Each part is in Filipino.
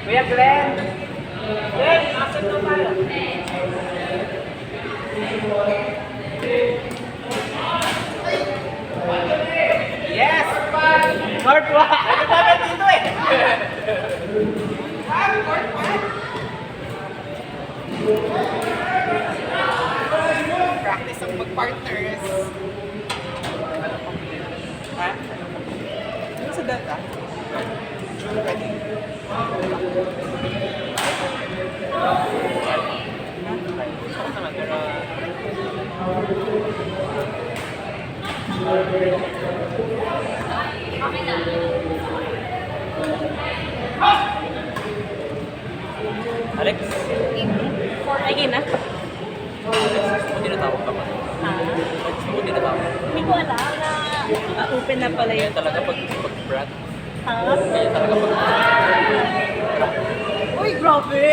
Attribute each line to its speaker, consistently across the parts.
Speaker 1: Kuya Glenn! Glenn, asan na tayo? Yes! Part 1! Ano ba dito eh? Part 1? Practice ang mag-partners. Ha? Ano sa data? Ready? Alex?
Speaker 2: Lagi na?
Speaker 1: Alex, mo tinatawag ka ba?
Speaker 2: Ha?
Speaker 1: Alex, mo tinatawag?
Speaker 2: Hindi ko alam na open na pala
Speaker 1: Kaya
Speaker 2: yun.
Speaker 1: talaga pag-brat.
Speaker 2: Ha?
Speaker 1: Kaya talaga pag-brat.
Speaker 2: Uy, grabe!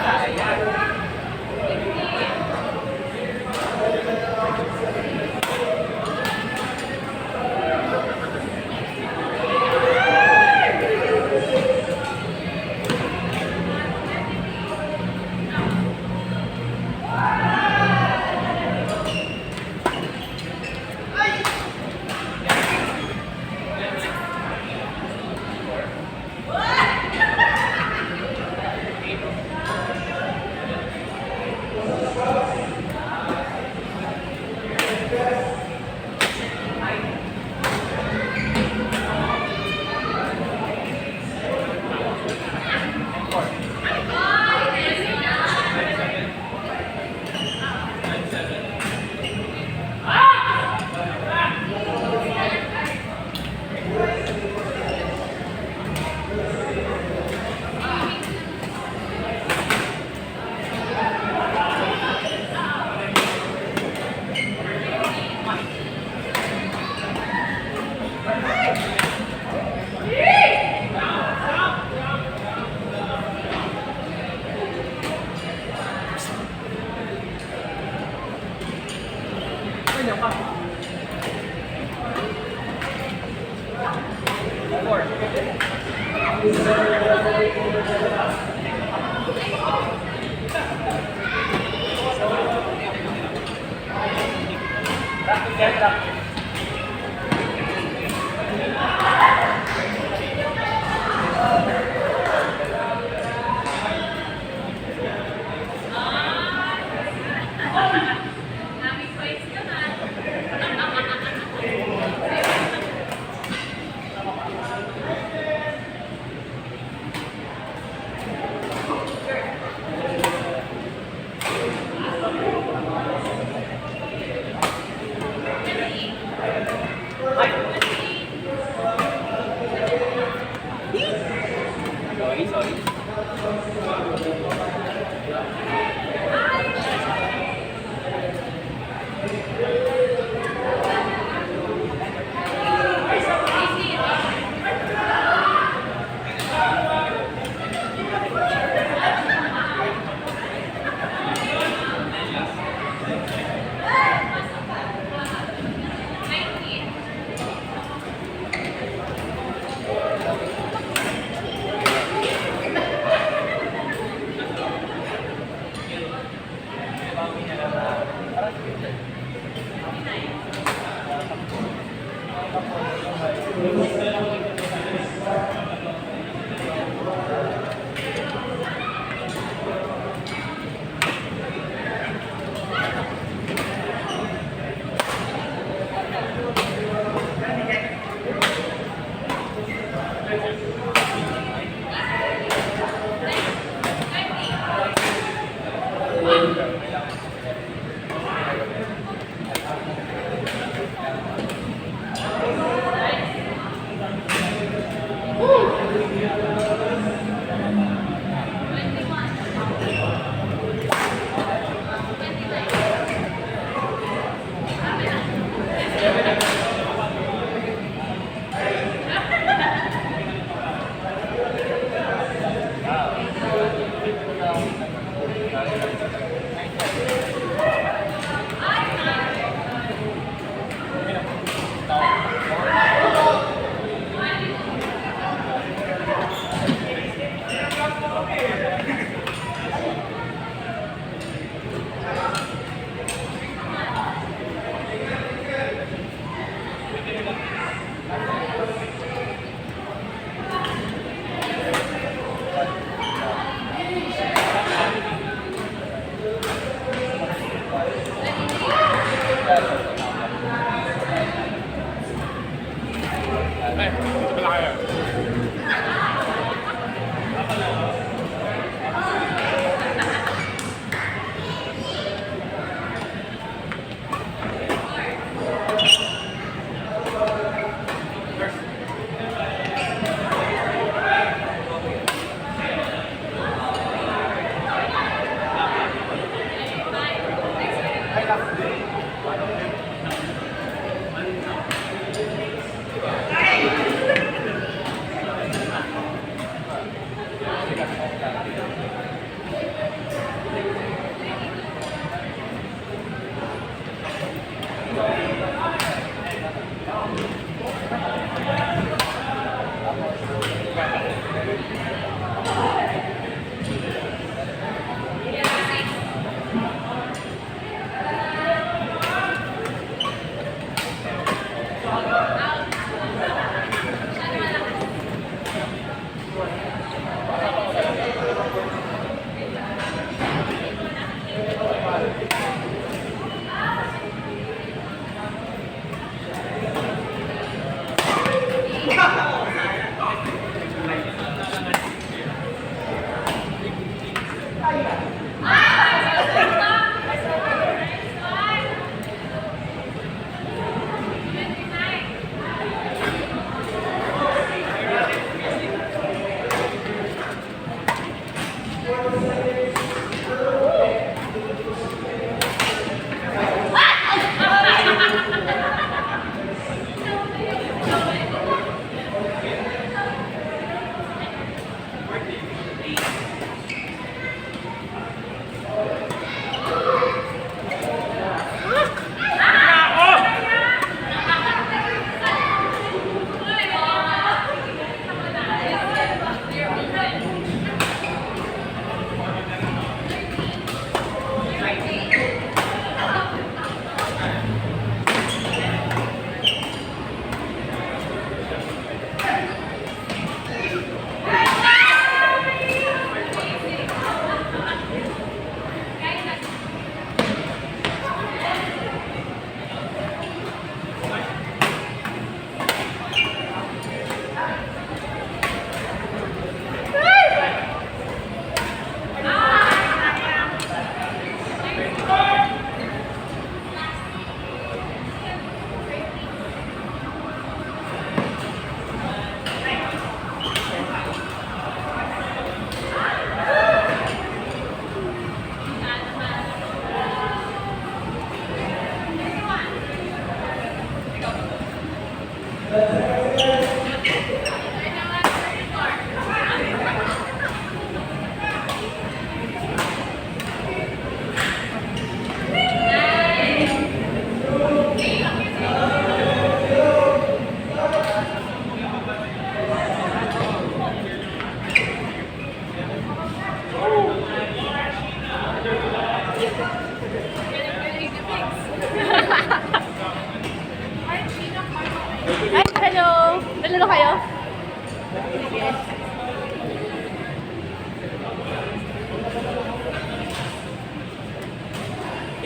Speaker 1: Sayang.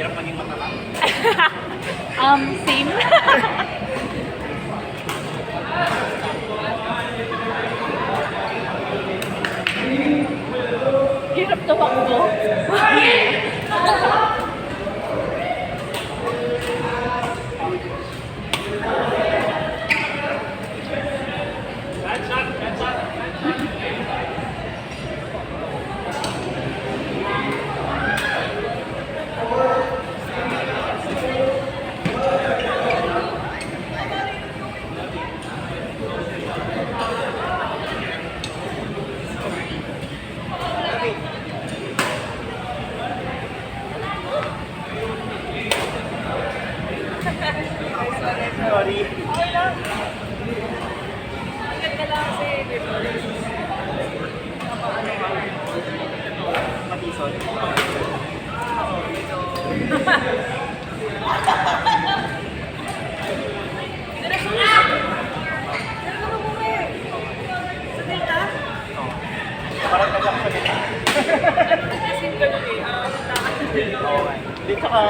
Speaker 1: Hirap maging mataba.
Speaker 2: Same. Hirap tumakbo.
Speaker 1: Sorry.
Speaker 2: Okay lang. Ingat ka lang kasi
Speaker 1: Matisod. Parang nagak sa gitna. Okay. Hindi tsaka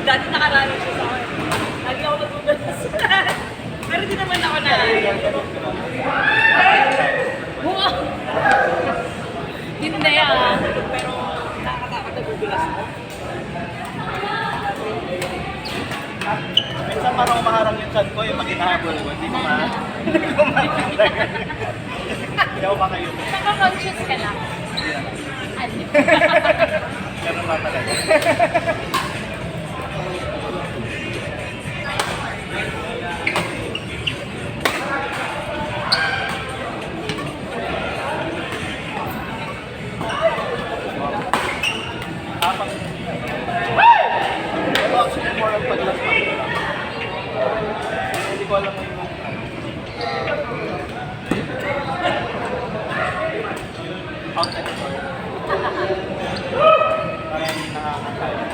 Speaker 2: dati nakarami siya sa akin. Lagi ako natutulas. Pero di naman ako na. Wow! Hindi ah. Pero nakakatakot na gugulas mo.
Speaker 1: minsan parang umaharang yung chan ko, yung pag hinahabol ko, hindi ko kumakandag. Hindi ako makayo.
Speaker 2: Naka-conscious ka lang. Ano?
Speaker 1: Ganun ba talaga? Actually, more of paglas pa. Hindi ko alam mo yung outside the door. Para hindi nakakakaya.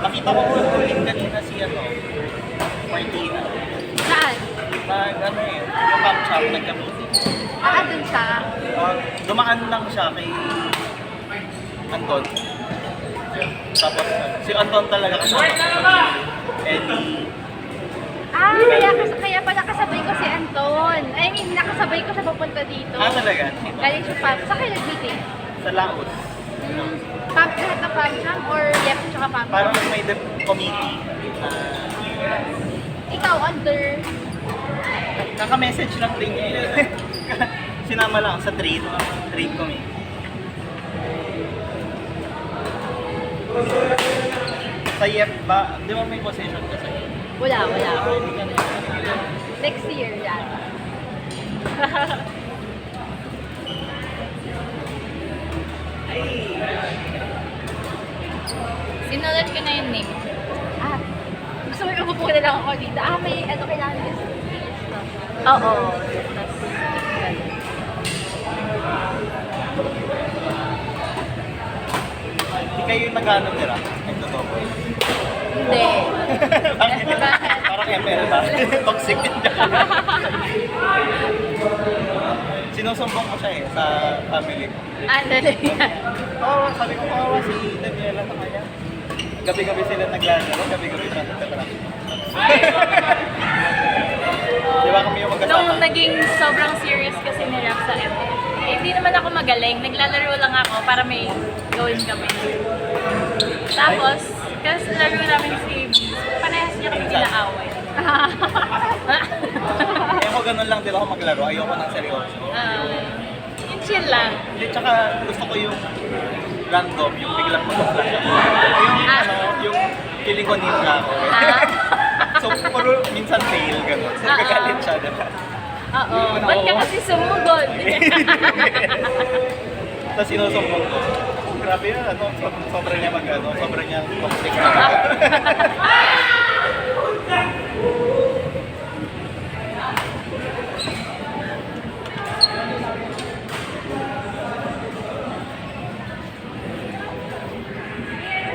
Speaker 1: Nakita ko ulit kanina si Martina.
Speaker 2: Saan?
Speaker 1: Ano yung pump shop, nagkabuti.
Speaker 2: Dun siya.
Speaker 1: Dumaan lang siya kay Anton. Tapos, si Anton talaga kasama. Eddie.
Speaker 2: Kaya pala kasabay ko si Anton. I mean, nakasabay ko siya papunta dito.
Speaker 1: Talaga?
Speaker 2: Galing siya pa. Saan kayo nag-meeting?
Speaker 1: Sa Laos.
Speaker 2: Lahat ng pamjam or left tsaka pamjam?
Speaker 1: Parang may committee.
Speaker 2: Ikaw, under?
Speaker 1: Kaka-message lang din niya eh. Sinama lang sa trade committee. Sa YEP ba? Di ba may position ka sa YEP?
Speaker 2: Wala. Next year yan. Sinulat ko na yung name. Gusto mo yung upo na lang ako dito. May kailangan this. Oo.
Speaker 1: Hindi kayo yung nag-ano nila? Nagtotopo.
Speaker 2: Hindi.
Speaker 1: Bakit? Parang ML ba? Toxic. Sinusumbong ko siya sa family ko.
Speaker 2: Dali yan.
Speaker 1: Oo, sabi ko, kawawa si Daniela sa kanya. Gabi-gabi sila naglalaro, gabi-gabi siya nagtatraffic. Di ba kami yung magkasama?
Speaker 2: Nung naging sobrang serious kasi ni Rap sa ML, hindi naman ako magaling. Naglalaro lang ako para may gawin kami. Tapos, kasi laro namin si parehas niya kami ginaaway.
Speaker 1: Ako ganun lang din ako maglaro, ayoko ng seryoso.
Speaker 2: Yung chill lang.
Speaker 1: Hindi, tsaka gusto ko yung random, yung biglang mag-flash ako. Yung feeling ko ninja ako. So So, puro minsan fail, gano'n. So, nagagalit siya, diba?
Speaker 2: Oo. Ba't ka kasi sumugod?
Speaker 1: Tapos sinusumbong ko. Oh, grabe yan, ano, sobrang niya mag, ano, sobrang niya toxic na.